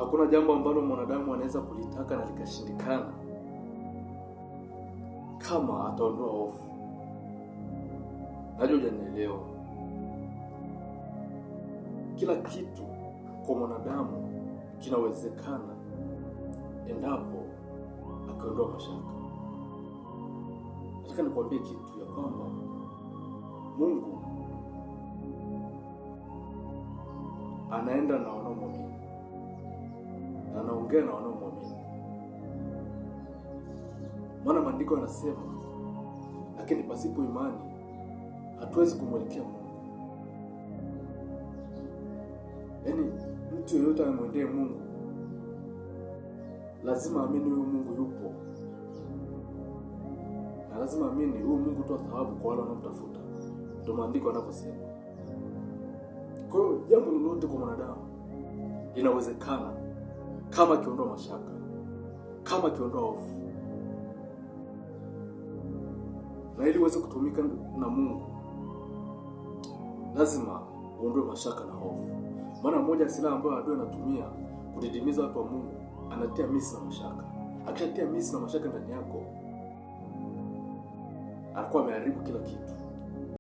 Hakuna jambo ambalo mwanadamu anaweza kulitaka na likashindikana kama ataondoa hofu. Najua hujanielewa. Kila kitu kwa mwanadamu kinawezekana endapo akiondoa mashaka. Nataka nikwambie kitu ya kwamba Mungu anaenda na wanaomwamini, na anaongea na wanaomwamini. Maana maandiko yanasema, lakini pasipo imani hatuwezi kumwelekea Mungu. Yaani mtu yeyote anamwendea Mungu lazima amini huyo Mungu yupo, na lazima amini huyo Mungu hutoa thawabu kwa wale wanaomtafuta. Ndio maandiko yanavyosema. Kwa hiyo jambo lolote kwa mwanadamu linawezekana kama akiondoa mashaka, kama akiondoa hofu. Na ili uweze kutumika na Mungu lazima uondoe mashaka na hofu. Maana moja ya silaha ambayo adui anatumia kudidimiza watu wa Mungu, anatia misi na mashaka. Akishatia misi na mashaka ndani yako, anakuwa ameharibu kila kitu.